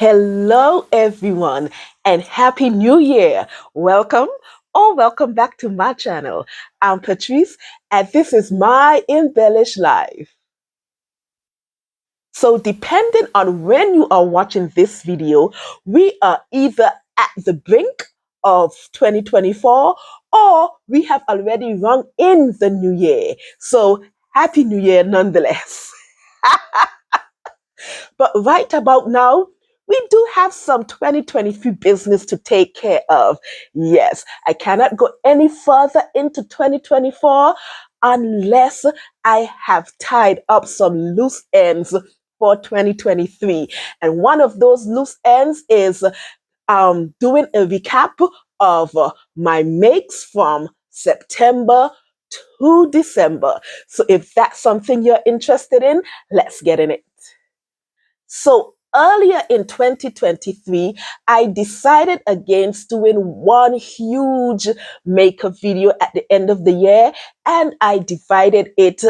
Hello, everyone, and Happy New Year. Welcome or welcome back to my channel. I'm Patrice, and this is my embellished life. So, depending on when you are watching this video, we are either at the brink of 2024 or we have already rung in the new year. So, Happy New Year nonetheless. But right about now, we do have some 2023 business to take care of. Yes, I cannot go any further into 2024 unless I have tied up some loose ends for 2023. And one of those loose ends is doing a recap of my makes from September to December. So if that's something you're interested in, let's get in it. So earlier in 2023, I decided against doing one huge makeup video at the end of the year, and I divided it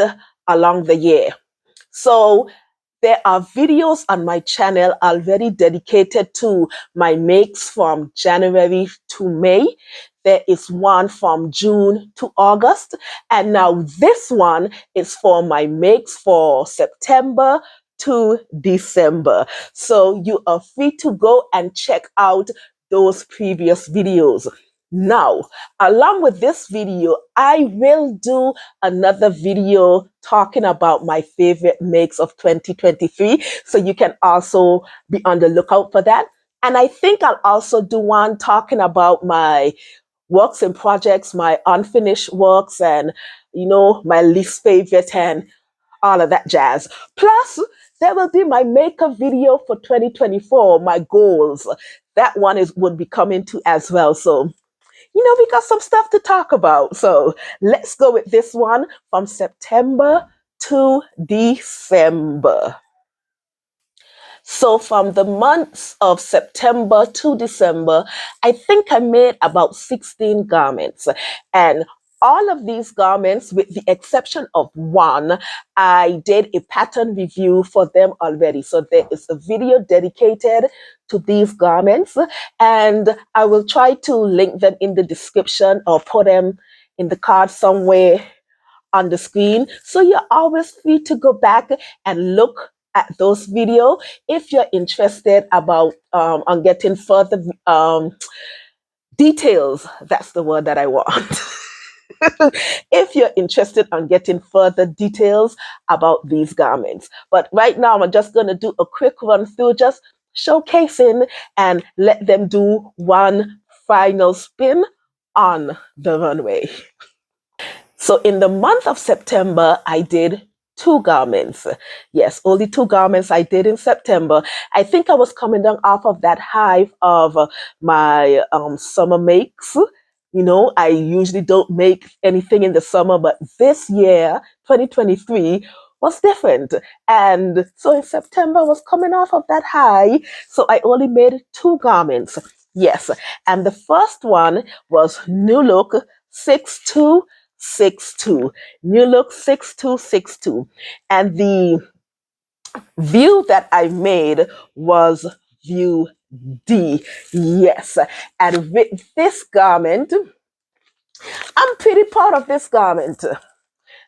along the year. So there are videos on my channel already dedicated to my makes from January to May. There is one from June to August. And now this one is for my makes for September to December. So you are free to go and check out those previous videos. Now, along with this video, I will do another video talking about my favorite makes of 2023. So you can also be on the lookout for that. And I think I'll also do one talking about my works and projects, my unfinished works, and my least favorite and all of that jazz. Plus, there will be my makeup video for 2024, my goals. That one would be coming to as well. So we got some stuff to talk about. So let's go with this one from September to December. So from the months of September to December, I think I made about 16 garments. And all of these garments, with the exception of one, I did a pattern review for them already. So there is a video dedicated to these garments, and I will try to link them in the description or put them in the card somewhere on the screen. So you're always free to go back and look at those videos if you're interested about on getting further details. That's the word that I want. If you're interested on getting further details about these garments. But right now, I'm just going to do a quick run through, just showcasing and let them do one final spin on the runway. So in the month of September, I did two garments. Yes, only two garments I did in September. I think I was coming down off of that high of my summer makes. I usually don't make anything in the summer, but this year, 2023, was different. And so in September, I was coming off of that high. So I only made two garments. Yes. And the first one was New Look 6262. New Look 6262. And the view that I made was view D. Yes. And with this garment, I'm pretty proud of this garment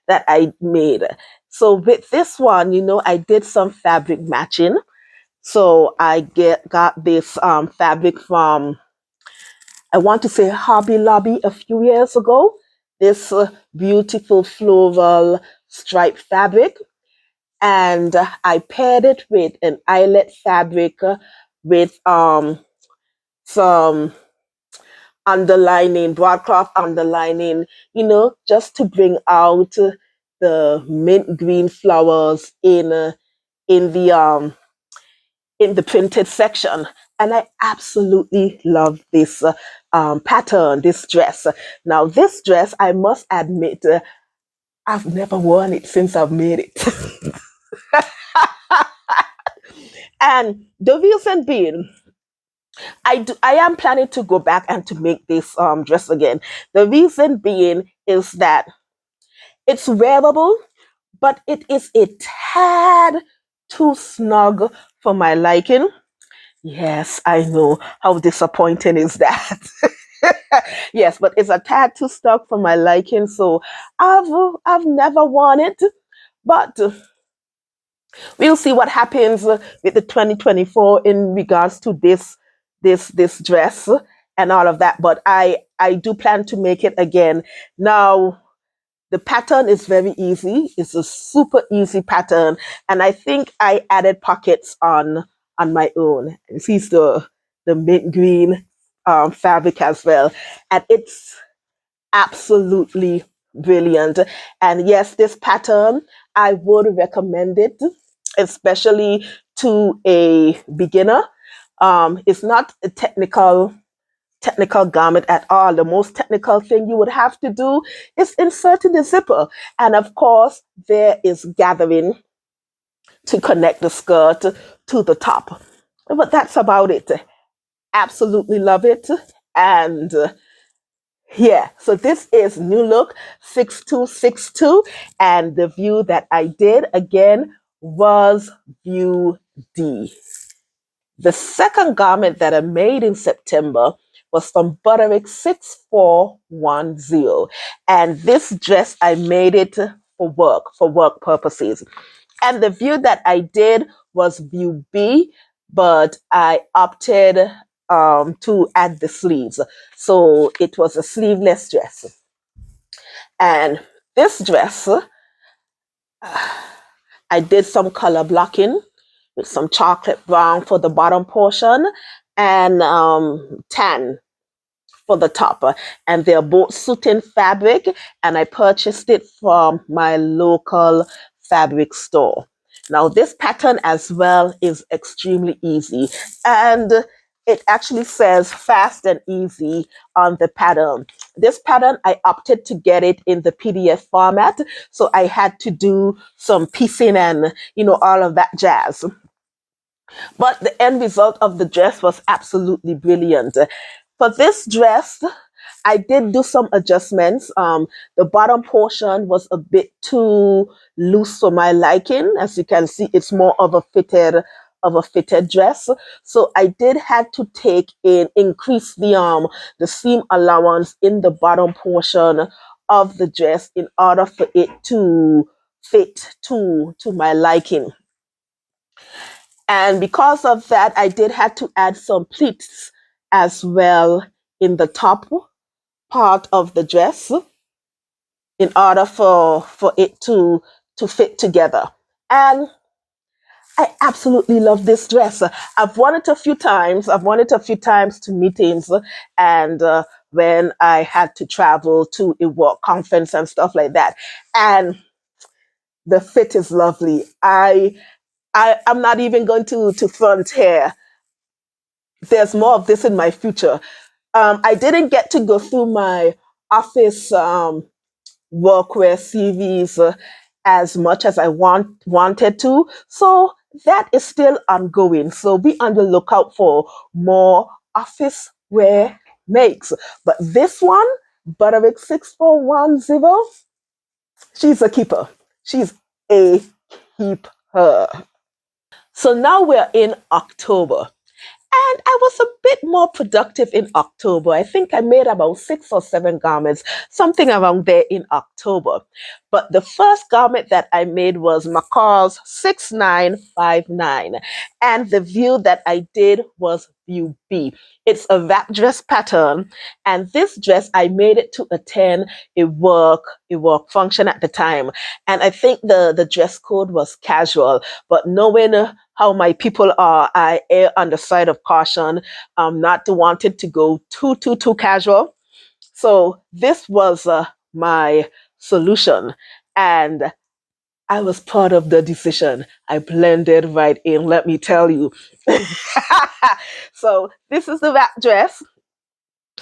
that I made. So with this one, I did some fabric matching. So I got this fabric from, I want to say, Hobby Lobby a few years ago. This beautiful floral striped fabric. And I paired it with an eyelet fabric with some underlining, broadcloth underlining, just to bring out the mint green flowers in the printed section. And I absolutely love this pattern, this dress. Now, this dress, I must admit, I've never worn it since I've made it. And the reason being, I am planning to go back and to make this dress again. The reason being is that it's wearable, but it is a tad too snug for my liking. Yes, I know. How disappointing is that? Yes, but it's a tad too stuck for my liking, so I've I've never worn it. But we'll see what happens with the 2024 in regards to this dress and all of that. But I do plan to make it again. Now the pattern is very easy. It's a super easy pattern, and I think I added pockets on my own. This is the mint green fabric as well, and it's absolutely brilliant. And yes, this pattern I would recommend it, especially to a beginner. It's not a technical garment at all. The most technical thing you would have to do is inserting the zipper. And of course, there is gathering to connect the skirt to the top. But that's about it. Absolutely love it. And yeah, so this is New Look 6262. And the view that I did again was view D. The second garment that I made in September was from Butterick 6410. And this dress, I made it for work purposes. And the view that I did was view B, but I opted to add the sleeves. So it was a sleeveless dress. And this dress, I did some color blocking with some chocolate brown for the bottom portion and tan for the top. And they're both suiting fabric, and I purchased it from my local fabric store. Now, this pattern as well is extremely easy, and it actually says fast and easy on the pattern. This pattern, I opted to get it in the PDF format, so I had to do some piecing and, all of that jazz. But the end result of the dress was absolutely brilliant. For this dress, I did do some adjustments. The bottom portion was a bit too loose for my liking. As you can see, it's more of a fitted dress. So I did have to increase the seam allowance in the bottom portion of the dress in order for it to fit to my liking. And because of that, I did have to add some pleats as well in the top part of the dress in order for it to fit together. And I absolutely love this dress. I've worn it a few times. I've worn it a few times to meetings and when I had to travel to a work conference and stuff like that. And the fit is lovely. I'm not even going to front here. There's more of this in my future. I didn't get to go through my office workwear CVs as much as I wanted to, so that is still ongoing. So be on the lookout for more office wear makes. But this one, Butterick 6410, she's a keeper. She's a keeper. So now we're in October. And I was a bit more productive in October. I think I made about 6 or 7 garments, something around there in October. But the first garment that I made was McCall's 6959. And the view that I did was view B. It's a wrap dress pattern. And this dress, I made it to attend a work function at the time. And I think the dress code was casual. But knowing how my people are, I err on the side of caution, not to wanted to go too casual. So this was my solution, and I was part of the decision. I blended right in, let me tell you. So this is the wrap dress,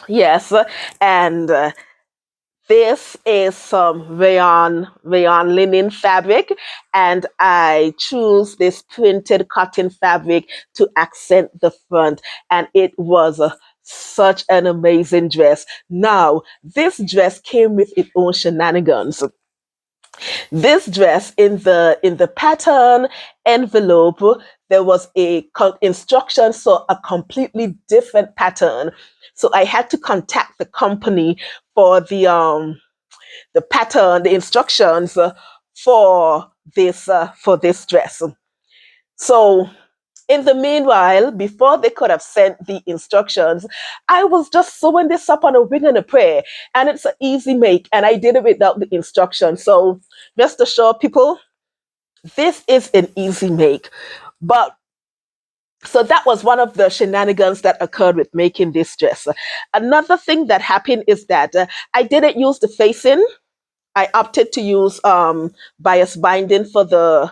yes, and this is some rayon linen fabric, and I choose this printed cotton fabric to accent the front, and it was such an amazing dress. Now, this dress came with its own shenanigans. This dress in the pattern envelope, there was a instruction, so a completely different pattern. So I had to contact the company for the pattern, the instructions for this dress. So in the meanwhile, before they could have sent the instructions, I was just sewing this up on a wing and a prayer. And it's an easy make. And I did it without the instructions. So rest assured, people, this is an easy make. But so that was one of the shenanigans that occurred with making this dress. Another thing that happened is that I didn't use the facing. I opted to use bias binding for the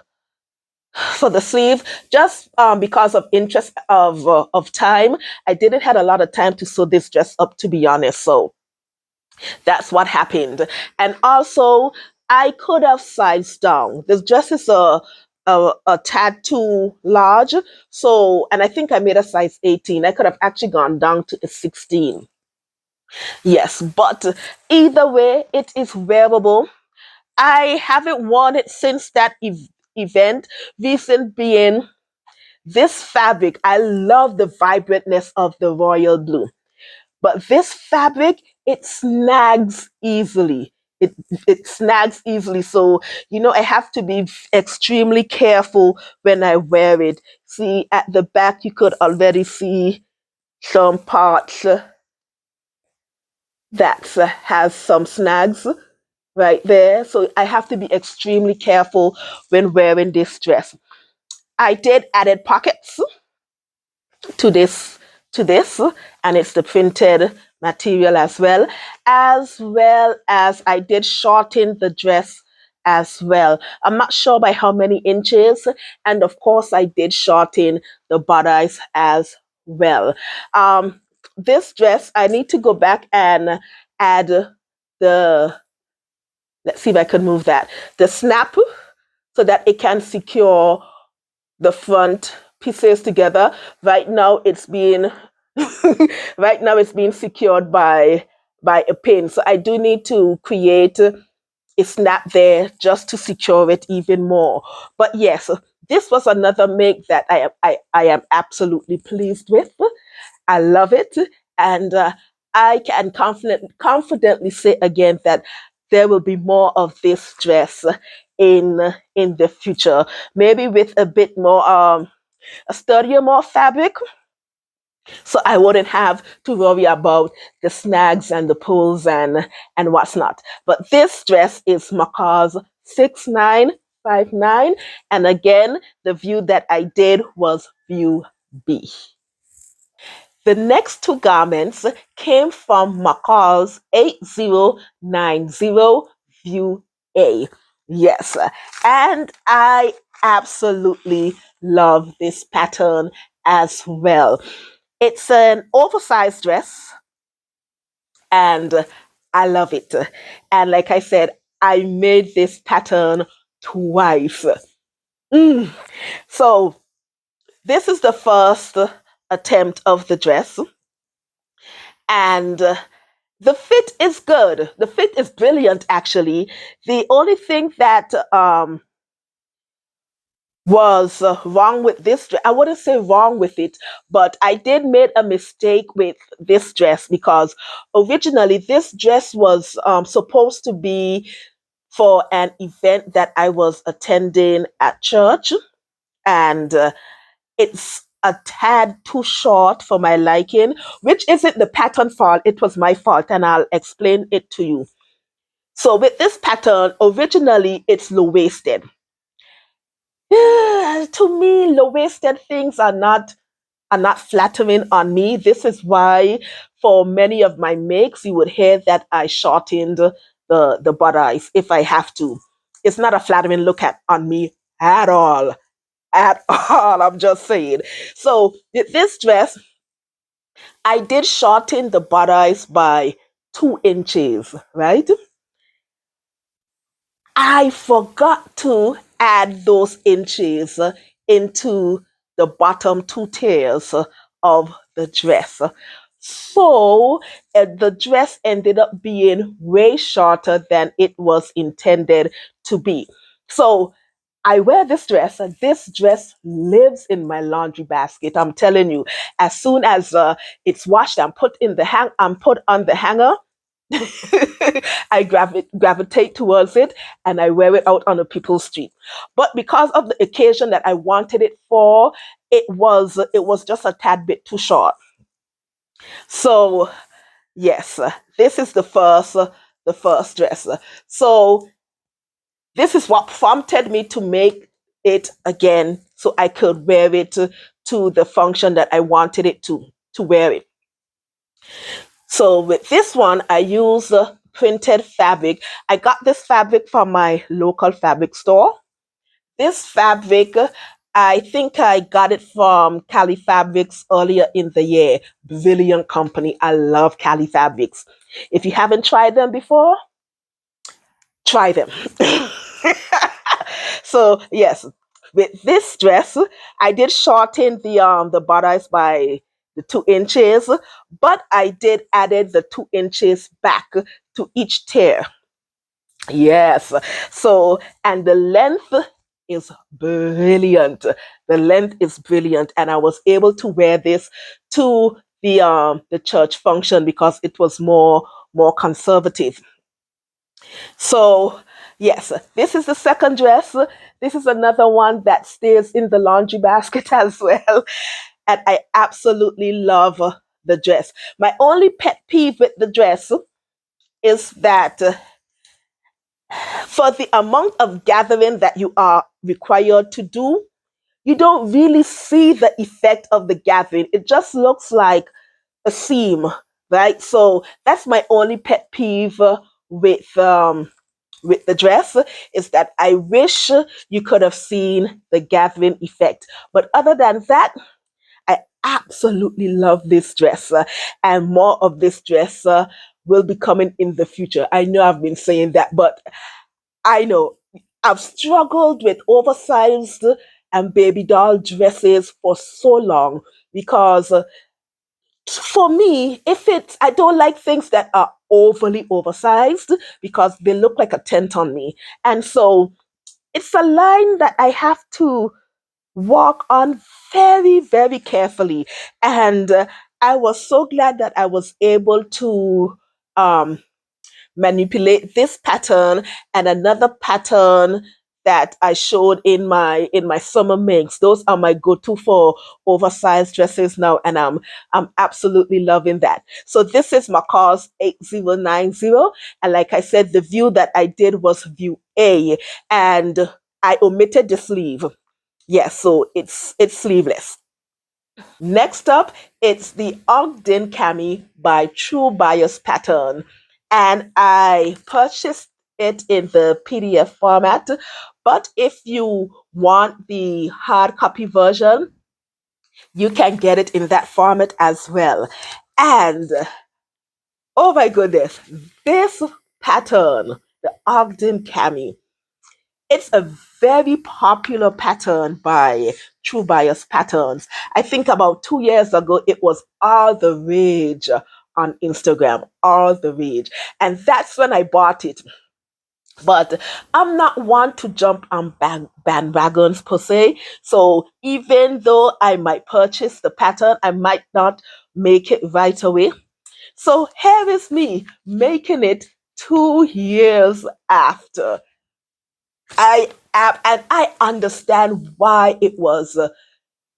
sleeve, just because of interest of time. I didn't had a lot of time to sew this dress up, to be honest. So that's what happened. And also, I could have sized down. This dress is a tad too large. So, and I think I made a size 18. I could have actually gone down to a 16. Yes, but either way, it is wearable. I haven't worn it since that event. Reason being, this fabric, I love the vibrantness of the royal blue, but this fabric, it snags easily. It snags easily. So, I have to be extremely careful when I wear it. See, at the back, you could already see some parts that has some snags right there. So I have to be extremely careful when wearing this dress. I did added pockets to this, and it's the printed material as I did shorten the dress as well. I'm not sure by how many inches, and of course I did shorten the bodice as well. This dress, I need to go back and add the, let's see if I can move that, the snap, so that it can secure the front pieces together. Right now it's being right now it's being secured by a pin. So I do need to create a snap there just to secure it even more. But yes, this was another make that I am absolutely pleased with. I love it. And I can confidently say again that there will be more of this dress in the future. Maybe with a bit more a sturdier more fabric, so I wouldn't have to worry about the snags and the pulls and what's not. But this dress is Macaw's 6959, and again, the view that I did was view B. The next two garments came from Macaw's 8090 view A. Yes, and I absolutely love this pattern as well. It's an oversized dress, and I love it. And like I said, I made this pattern twice. Mm. So this is the first attempt of the dress, and the fit is good. The fit is brilliant, actually. The only thing that was wrong with this dress, I wouldn't say wrong with it, but I did make a mistake with this dress, because originally this dress was supposed to be for an event that I was attending at church, and it's a tad too short for my liking, which isn't the pattern fault, it was my fault, and I'll explain it to you. So with this pattern, originally it's low waisted. To me, low-waisted things are not flattering on me. This is why for many of my makes you would hear that I shortened the bodice if I have to. It's not a flattering look at on me at all. At all, I'm just saying. So with this dress, I did shorten the bodice by 2 inches, right? I forgot to add those inches into the bottom two tiers of the dress. So the dress ended up being way shorter than it was intended to be. So I wear this dress, and this dress lives in my laundry basket. I'm telling you, as soon as it's washed and put on the hanger, I gravitate towards it and I wear it out on the people's street. But because of the occasion that I wanted it for, it was just a tad bit too short. So yes, this is the first dress. So this is what prompted me to make it again so I could wear it to the function that I wanted it to wear it. So with this one, I use printed fabric. I got this fabric from my local fabric store. This fabric, I think I got it from Cali Fabrics earlier in the year. Brilliant company. I love Cali Fabrics. If you haven't tried them before, try them. So yes, with this dress, I did shorten the bodice by the 2 inches, but I did added the 2 inches back to each tear. Yes. So, and the length is brilliant. The length is brilliant, and I was able to wear this to the church function because it was more conservative. So, yes, this is the second dress. This is another one that stays in the laundry basket as well. And I absolutely love the dress. My only pet peeve with the dress is that for the amount of gathering that you are required to do, you don't really see the effect of the gathering. It just looks like a seam, right? So that's my only pet peeve with the dress, is that I wish you could have seen the gathering effect. But other than that, I absolutely love this dress, and more of this dress will be coming in the future. I know I've been saying that, but I know I've struggled with oversized and baby doll dresses for so long because for me, if it's, I don't like things that are overly oversized because they look like a tent on me. And so it's a line that I have to walk on very, very carefully. And I was so glad that I was able to um, manipulate this pattern and another pattern that I showed in my summer mix. Those are my go-to for oversized dresses now, and I'm absolutely loving that. So this is my cause 8090, and like I said, the view that I did was view A, and I omitted the sleeve. Yes, so it's sleeveless. Next up, it's the Ogden Cami by True Bias Pattern. And I purchased it in the PDF format. But if you want the hard copy version, you can get it in that format as well. And oh my goodness, this pattern, the Ogden Cami, it's a very popular pattern by True Bias Patterns. I think about 2 years ago, it was all the rage on Instagram, all the rage. And that's when I bought it. But I'm not one to jump on bandwagons per se. So even though I might purchase the pattern, I might not make it right away. So here is me making it 2 years after. I am, and I understand why it was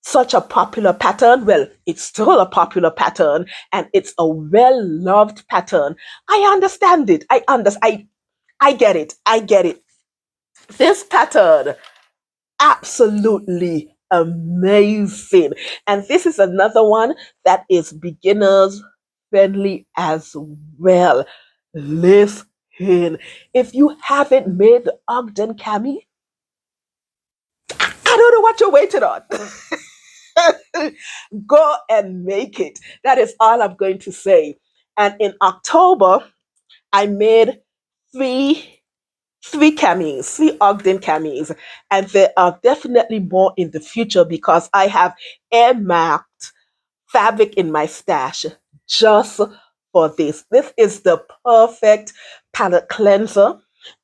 such a popular pattern. Well, it's still a popular pattern, and it's a well-loved pattern. I understand it. I get it. I get it. This pattern, absolutely amazing. And this is another one that is beginners friendly as well. Listen, if you haven't made the Ogden Cami, I don't know what you're waiting on. Go and make it. That is all I'm going to say. And in October, I made three three camis, three Ogden camis, and there are definitely more in the future because I have earmarked fabric in my stash just for this. This is the perfect palette cleanser.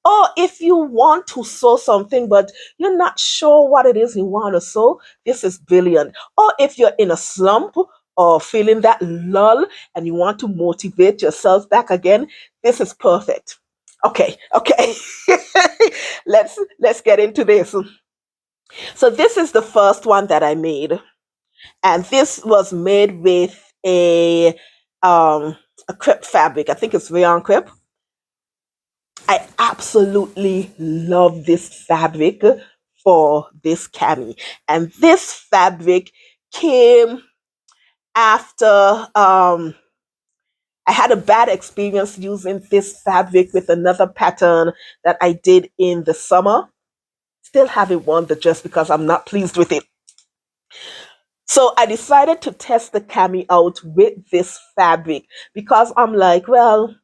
Or if you want to sew something, but you're not sure what it is you want to sew, this is brilliant. Or if you're in a slump or feeling that lull and you want to motivate yourself back again, this is perfect. Okay, okay. Let's get into this. So this is the first one that I made, and this was made with um a crepe fabric. I think it's rayon crepe. I absolutely love this fabric for this cami. And this fabric came after I had a bad experience using this fabric with another pattern that I did in the summer. Still haven't worn the dress because I'm not pleased with it. So I decided to test the cami out with this fabric because I'm like, well,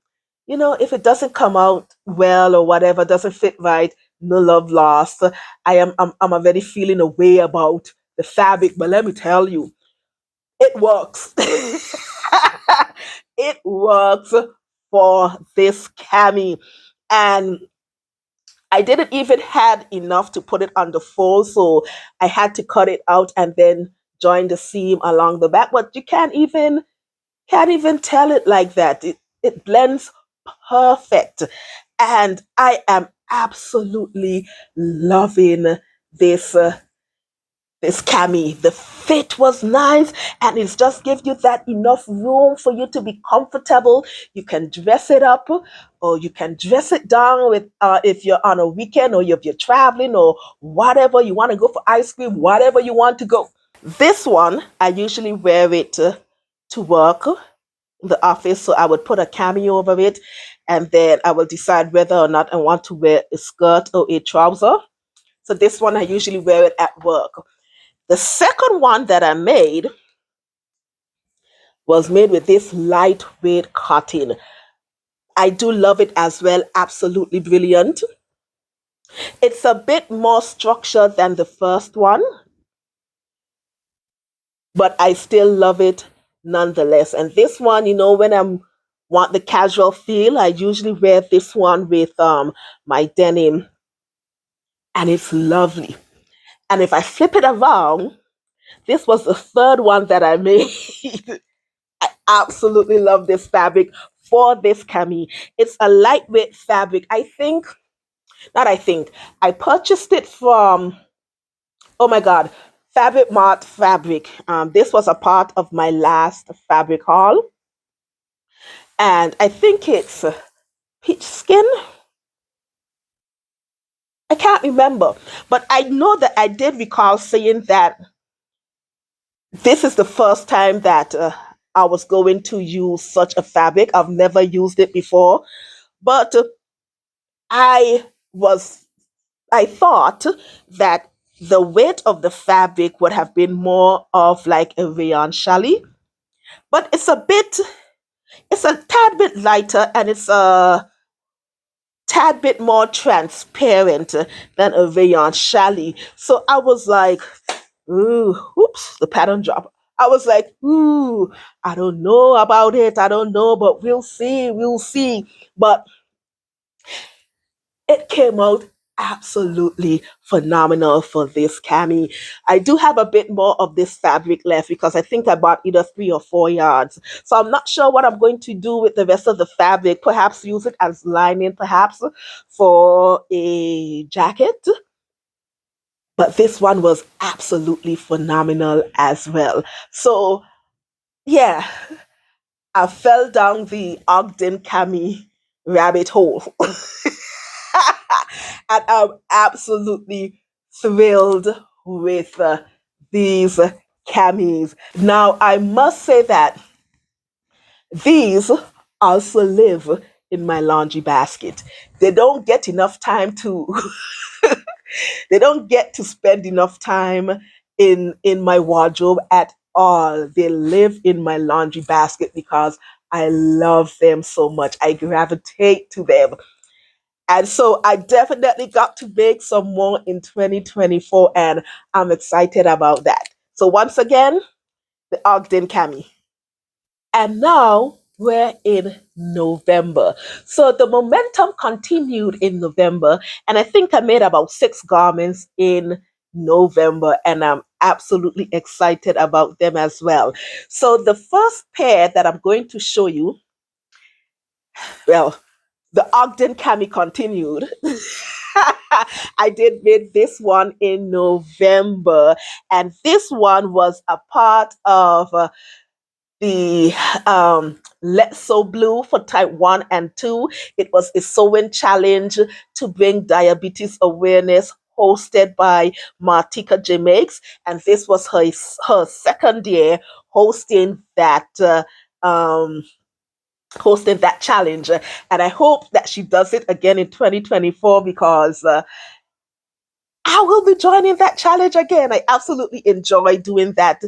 if it doesn't come out well or whatever, doesn't fit right, no love lost. I'm already feeling a way about the fabric, but let me tell you, it works. It works for this cami. And I didn't even had enough to put it on the fold, so I had to cut it out and then join the seam along the back. But you can't even tell it like that. It blends perfect. And I am absolutely loving this this cami. The fit was nice, and it's just give you that enough room for you to be comfortable. You can dress it up, or you can dress it down with if you're on a weekend, or if you're traveling, or whatever you want to go for ice cream, whatever you want to go. This one I usually wear it to work in the office, so I would put a cami over it, and then I will decide whether or not I want to wear a skirt or a trouser. So this one I usually wear it at work. The second one that I made was made with this lightweight cotton. I do love it as well, absolutely brilliant. It's a bit more structured than the first one, but I still love it nonetheless. And this one, when I'm want the casual feel, I usually wear this one with my denim, and it's lovely. And if I flip it around, this was the third one that I made. I absolutely love this fabric for this cami. It's a lightweight fabric. I purchased it from, oh my God, Fabric Mart Fabric. This was a part of my last fabric haul. And I think it's peach skin. I can't remember. But I know that I did recall saying that this is the first time that I was going to use such a fabric. I've never used it before. But I was I thought that the weight of the fabric would have been more of like a rayon challis, but it's a tad bit lighter, and it's a tad bit more transparent than a rayon challis. So I was like, ooh, oops, the pattern drop. I was like, ooh, I don't know about it. I don't know, but we'll see. We'll see. But it came out absolutely phenomenal for this cami. I do have a bit more of this fabric left because I think I bought either 3 or 4 yards. So I'm not sure what I'm going to do with the rest of the fabric. Perhaps use it as lining, perhaps for a jacket. But this one was absolutely phenomenal as well. So yeah, I fell down the Ogden Cami rabbit hole. And I'm absolutely thrilled with these camis. Now, I must say that these also live in my laundry basket. They don't get enough time to they don't get to spend enough time in my wardrobe at all. They live in my laundry basket because I love them so much. I gravitate to them. And so I definitely got to make some more in 2024, and I'm excited about that. So once again, the Ogden Cami. And now we're in November. So the momentum continued in November, and I think I made about 6 garments in November, and I'm absolutely excited about them as well. So the first pair that I'm going to show you, well, the Ogden Cami continued. I did make this one in November, and this one was a part of the Let's Sew Blue for type 1 and 2. It was a sewing challenge to bring diabetes awareness hosted by Martika J. Makes, and this was her second year hosting that um, hosting that challenge. And I hope that she does it again in 2024 because I will be joining that challenge again. I absolutely enjoy doing that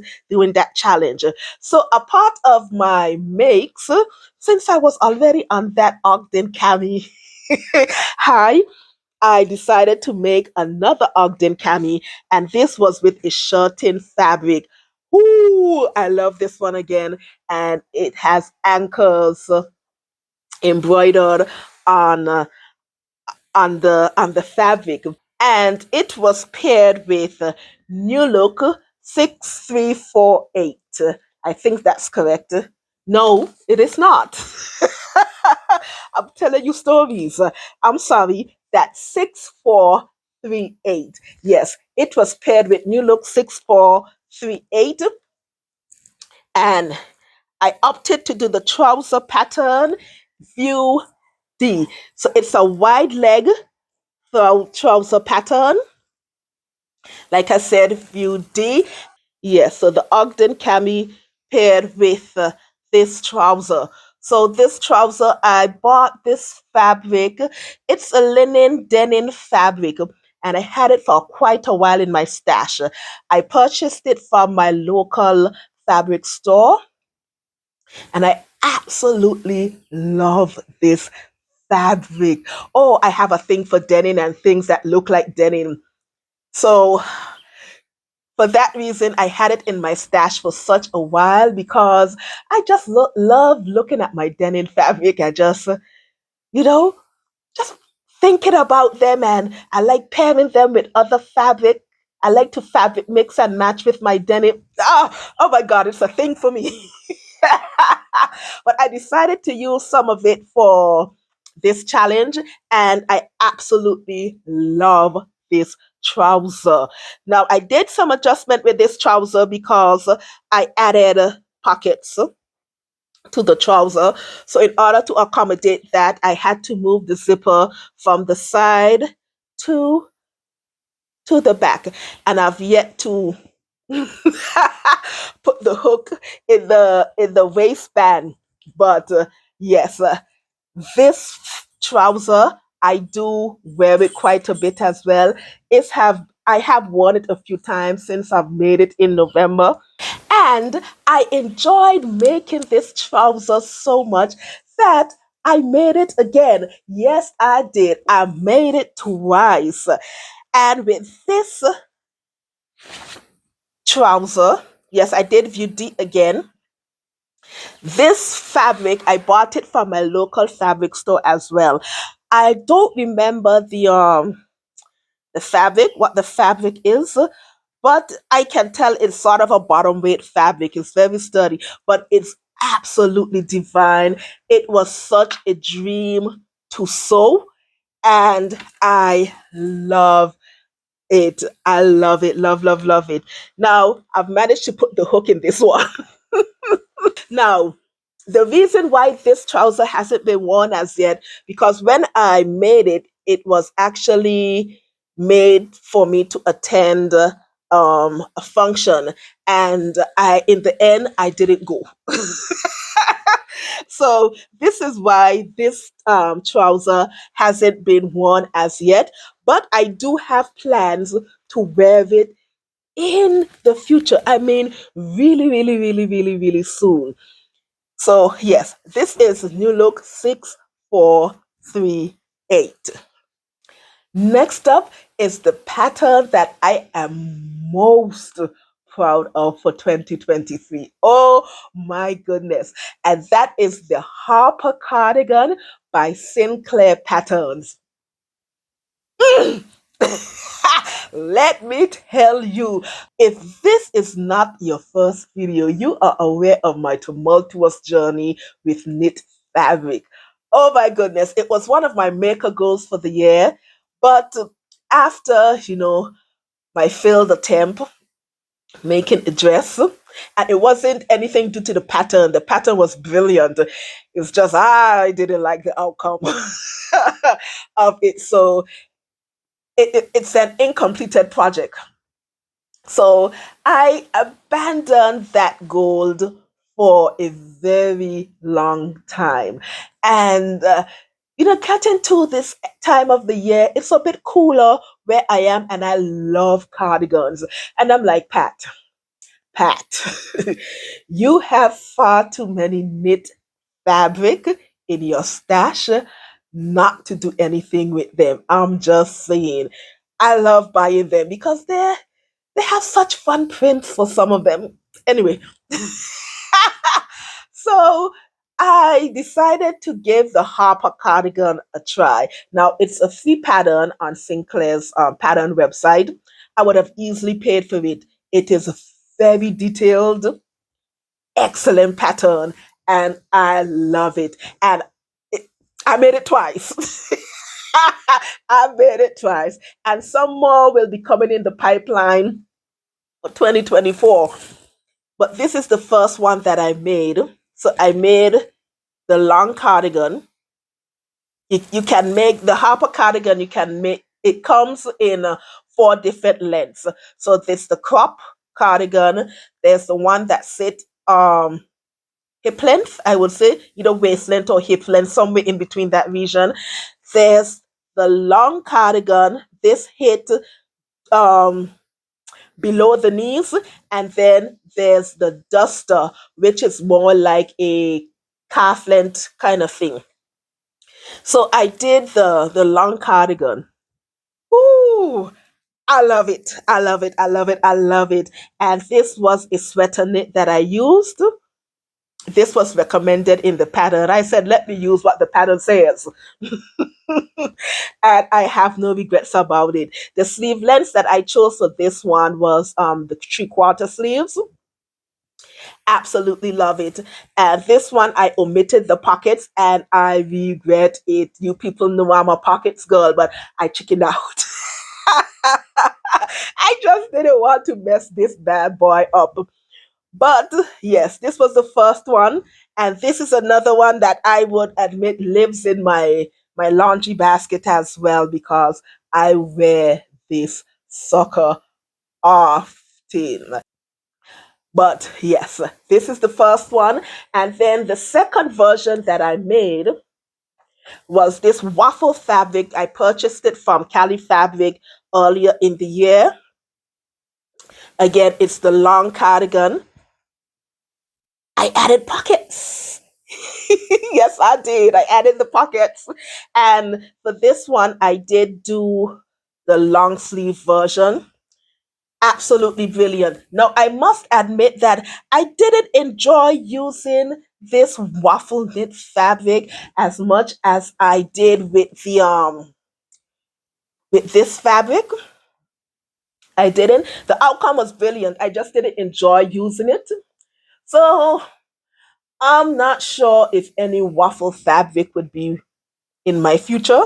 challenge. So a part of my makes, since I was already on that Ogden Cami high, I decided to make another Ogden Cami, and this was with a shirting fabric. Ooh, I love this one again, and it has anchors embroidered on on the fabric, and it was paired with New Look 6348. I think that's correct. No, it is not. I'm telling you stories. I'm sorry, that's 6438. Yes, it was paired with New Look 6438, and I opted to do the trouser pattern view D. So it's a wide leg trouser pattern. Like I said, view D. Yes, so the Ogden Cami paired with this trouser. So this trouser, I bought this fabric. It's a linen denim fabric, and I had it for quite a while in my stash. I purchased it from my local fabric store, and I absolutely love this fabric. Oh, I have a thing for denim and things that look like denim. So for that reason, I had it in my stash for such a while because I just love looking at my denim fabric. I just, you know, just thinking about them, and I like pairing them with other fabric. I like to fabric mix and match with my denim. Oh my God, it's a thing for me. But I decided to use some of it for this challenge, and I absolutely love this trouser. Now, I did some adjustment with this trouser because I added pockets to the trouser. So, in order to accommodate that, I had to move the zipper from the side to the back, and I've yet to put the hook in the waistband. But yes, this trouser, I do wear it quite a bit as well. I have worn it a few times since I've made it in November, and I enjoyed making this trouser so much that I made it again. Yes, I did. I made it twice. And with this trouser, yes, I did view D again. This fabric, I bought it from my local fabric store as well. I don't remember the fabric, what the fabric is, but I can tell it's sort of a bottom weight fabric. It's very sturdy, but it's absolutely divine. It was such a dream to sew, and I love it. I love it. Love, love, love it. Now, I've managed to put the hook in this one. Now, the reason why this trouser hasn't been worn as yet, because when I made it, it was actually made for me to attend a function, and in the end, I didn't go. So this is why this trouser hasn't been worn as yet, but I do have plans to wear it in the future. I mean, really, really, really, really, really soon. So, yes, this is New Look 6438. Next up is the pattern that I am most proud of for 2023. Oh my goodness. And that is the Harper Cardigan by Sinclair Patterns. Let me tell you, if this is not your first video, you are aware of my tumultuous journey with knit fabric. Oh my goodness, it was one of my maker goals for the year. But after, my failed attempt making a dress, and it wasn't anything due to the pattern. The pattern was brilliant. It's just, I didn't like the outcome of it. So it's an incompleted project. So I abandoned that goal for a very long time. And, getting to this time of the year, it's a bit cooler where I am, and I love cardigans. And I'm like, Pat, you have far too many knit fabric in your stash not to do anything with them. I'm just saying. I love buying them because they have such fun prints for some of them. Anyway, so I decided to give the Harper cardigan a try. Now, it's a free pattern on Sinclair's pattern website. I would have easily paid for it. It is a very detailed, excellent pattern, and I love it. And it, I made it twice. I made it twice. And some more will be coming in the pipeline for 2024. But this is the first one that I made. So I made the long cardigan. You can make the Harper cardigan, you can make it comes in four different lengths. So there's the crop cardigan, there's the one that sit hip length, I would say, either waist length or hip length, somewhere in between that region. There's the long cardigan, this hit um below the knees, and then there's the duster, which is more like a calf length kind of thing. So I did the long cardigan. Ooh, I love it. I love it. I love it. I love it. And this was a sweater knit that I used. This was recommended in the pattern. I said, let me use what the pattern says. And I have no regrets about it. The sleeve length that I chose for this one was the 3/4 sleeves. Absolutely love it. And this one, I omitted the pockets, and I regret it. You people know I'm a pockets girl, but I chickened out. I just didn't want to mess this bad boy up. But yes, this was the first one, and this is another one that I would admit lives in my laundry basket as well, because I wear this sucker often. But yes, this is the first one. And then the second version that I made was this waffle fabric. I purchased it from Cali Fabric earlier in the year. Again, it's the long cardigan. I added pockets. Yes, I did. I added the pockets. And for this one, I did do the long sleeve version. Absolutely brilliant. Now, I must admit that I didn't enjoy using this waffle knit fabric as much as I did with this fabric. I didn't. The outcome was brilliant. I just didn't enjoy using it. So I'm not sure if any waffle fabric would be in my future.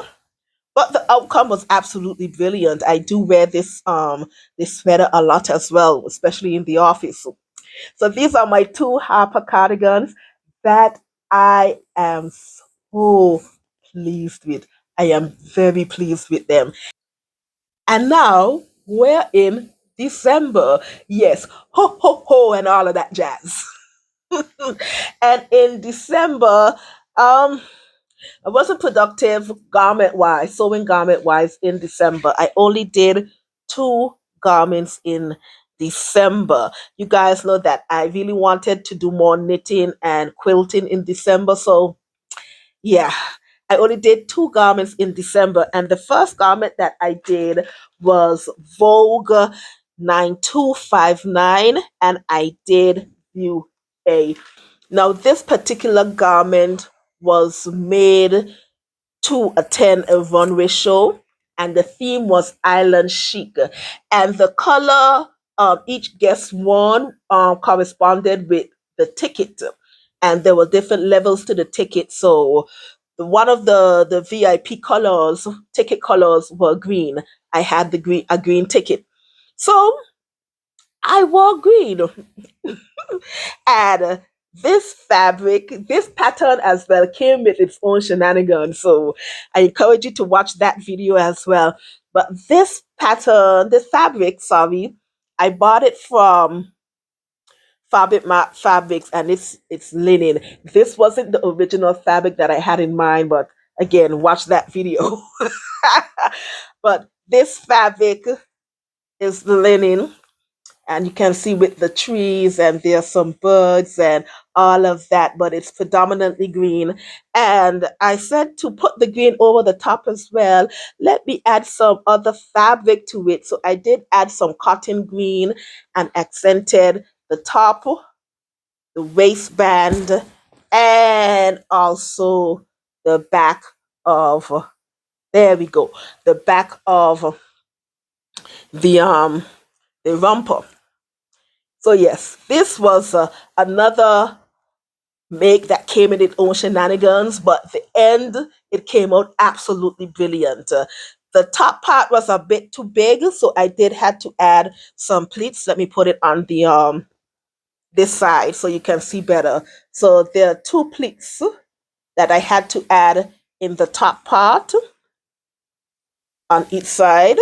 But the outcome was absolutely brilliant. I do wear this sweater a lot as well, especially in the office. So these are my two Harper cardigans that I am so pleased with. I am very pleased with them. And now we're in December. Yes, ho ho ho and all of that jazz. And in December, I wasn't productive garment wise, sewing garment wise in December. I only did two garments in December. You guys know that I really wanted to do more knitting and quilting in December. So, yeah, I only did two garments in December. And the first garment that I did was Vogue 9259, and I did view A. Now, this particular garment was made to attend a runway show, and the theme was island chic. And the color each guest won corresponded with the ticket, and there were different levels to the ticket. So, one of the VIP colors, ticket colors, were green. I had a green ticket, so I wore green. And this pattern as well came with its own shenanigans. So I encourage you to watch that video as well. But this fabric, sorry, I bought it from Fabric Mart Fabrics, and it's linen. This wasn't the original fabric that I had in mind, but again, watch that video. But this fabric is linen, and you can see with the trees, and there's some birds and all of that, but it's predominantly green. And I said to put the green over the top as well, let me add some other fabric to it. So I did add some cotton green and accented the top, the waistband, and also the back of, there we go, the back of the the romper. So yes, this was another make that came in its own shenanigans, but the end, it came out absolutely brilliant. The top part was a bit too big, so I did had to add some pleats. Let me put it on the this side so you can see better. So there are two pleats that I had to add in the top part on each side.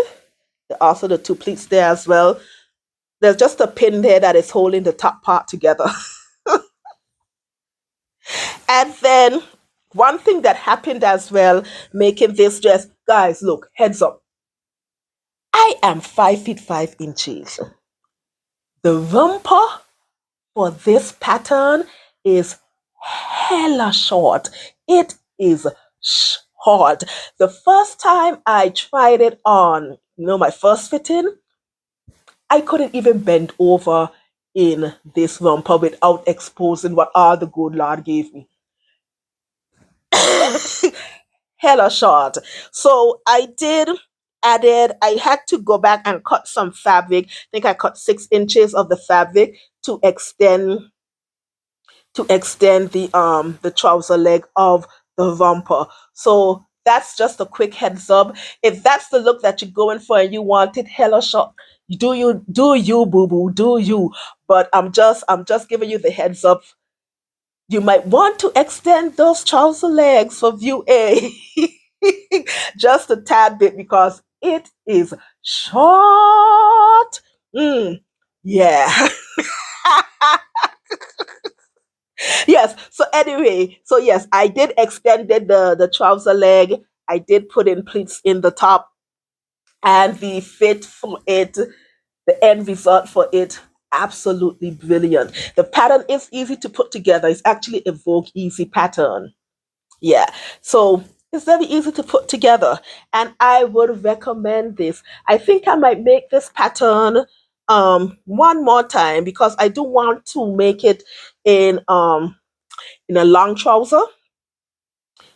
Also the two pleats there as well. There's just a pin there that is holding the top part together. And then one thing that happened as well, making this dress, guys, look, heads up. I am 5 feet 5 inches. The romper for this pattern is hella short. It is short. The first time I tried it on, my first fitting, I couldn't even bend over in this romper without exposing what all the good Lord gave me. Hella short. So I had to go back and cut some fabric. I think I cut 6 inches of the fabric to extend the trouser leg of the romper. So that's just a quick heads up. If that's the look that you're going for and you want it hella short, do you boo boo, do you. But I'm just giving you the heads up. You might want to extend those trouser legs for view A just a tad bit because it is short. Yeah. Yes. So anyway, so yes, I did extended the trouser leg. I did put in pleats in the top, and the fit for it, the end result for it, absolutely brilliant. The pattern is easy to put together. It's actually a Vogue easy pattern. Yeah. So it's very easy to put together, and I would recommend this. I think I might make this pattern one more time because I do want to make it in a long trouser.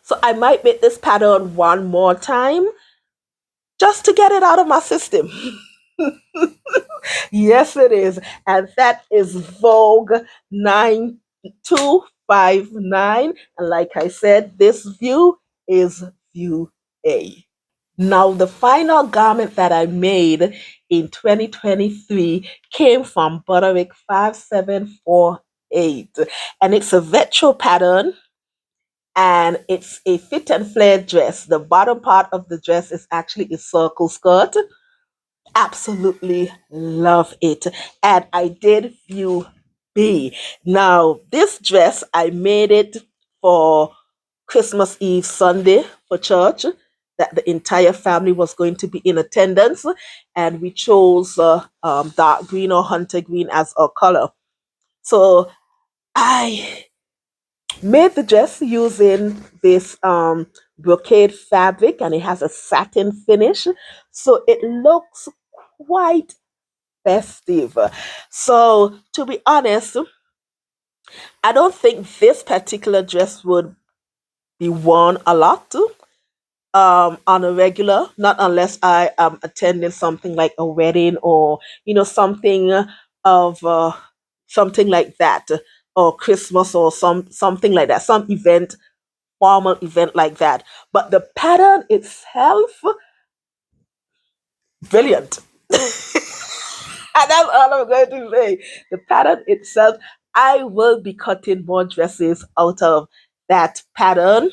So I might make this pattern one more time just to get it out of my system. Yes, it is. And that is Vogue 9259. And like I said, this view is view A. Now, the final garment that I made in 2023 came from Butterick 5748. And it's a retro pattern, and it's a fit and flare dress. The bottom part of the dress is actually a circle skirt. Absolutely love it. And I did view B. Now, this dress, I made it for Christmas Eve Sunday for church, that the entire family was going to be in attendance, and we chose dark green or hunter green as our color. So I made the dress using this brocade fabric, and it has a satin finish, so it looks quite festive. So, to be honest, I don't think this particular dress would be worn a lot on a regular, not unless I am attending something like a wedding or something of something like that, or Christmas or something like that, some event, formal event like that. But the pattern itself, brilliant. And that's all I'm going to say. The pattern itself, I will be cutting more dresses out of that pattern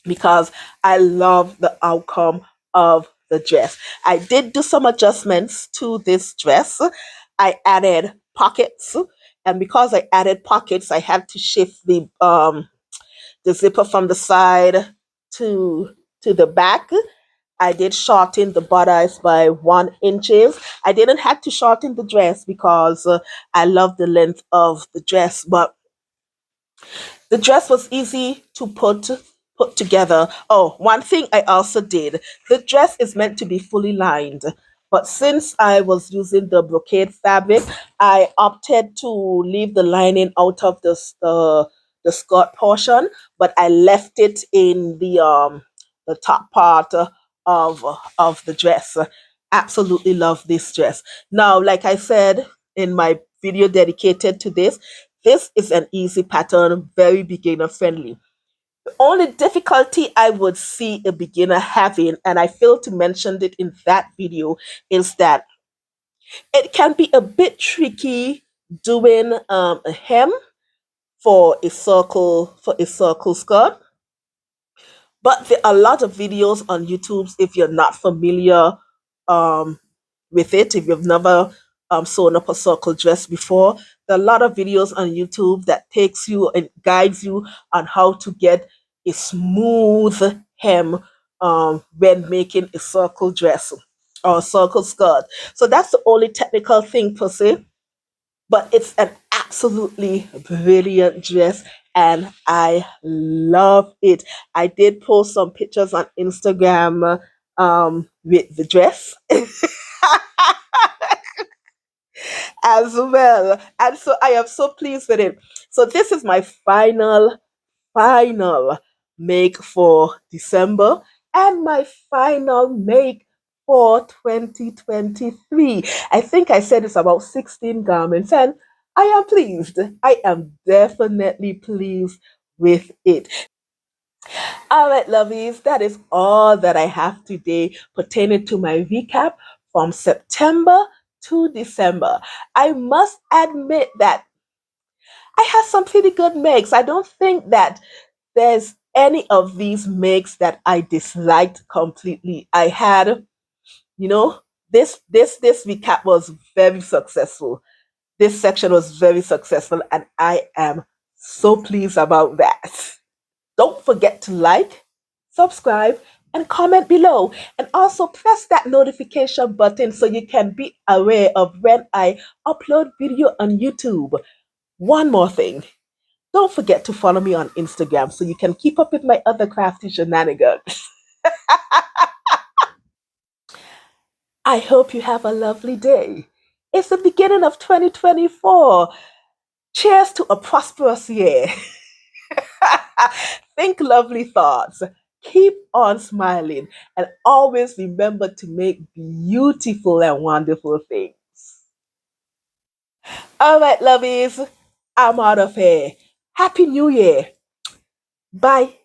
because I love the outcome of the dress. I did do some adjustments to this dress. I added pockets, and because I added pockets, I had to shift the zipper from the side to the back. I did shorten the bodice by 1 inches. I didn't have to shorten the dress because I love the length of the dress, but the dress was easy to put together. Oh, one thing I also did. The dress is meant to be fully lined, but since I was using the brocade fabric, I opted to leave the lining out of the skirt portion, but I left it in the top part of the dress. Absolutely love this dress. Now, like I said in my video dedicated to this is an easy pattern, very beginner friendly. The only difficulty I would see a beginner having, and I failed to mention it in that video, is that it can be a bit tricky doing a hem for a circle skirt. But there are a lot of videos on YouTube if you're not familiar um, with it, if you've never sewn up a circle dress before. There are a lot of videos on YouTube that takes you and guides you on how to get a smooth hem when making a circle dress or a circle skirt. So that's the only technical thing per se, but it's an absolutely brilliant dress and I love it. I did post some pictures on Instagram with the dress as well. And so I am so pleased with it. So this is my final make for December and my final make for 2023. I think I said it's about 16 garments and I am pleased. I am definitely pleased with it. All right, lovies, that is all that I have today pertaining to my recap from September to December. I must admit that I had some pretty good makes. I don't think that there's any of these makes that I disliked completely. I had, you know, this recap was very successful. This section was very successful, and I am so pleased about that. Don't forget to like, subscribe, and comment below. And also press that notification button so you can be aware of when I upload video on YouTube. One more thing. Don't forget to follow me on Instagram so you can keep up with my other crafty shenanigans. I hope you have a lovely day. It's the beginning of 2024. Cheers to a prosperous year. Think lovely thoughts. Keep on smiling and always remember to make beautiful and wonderful things. All right, lovies, I'm out of here. Happy New Year. Bye.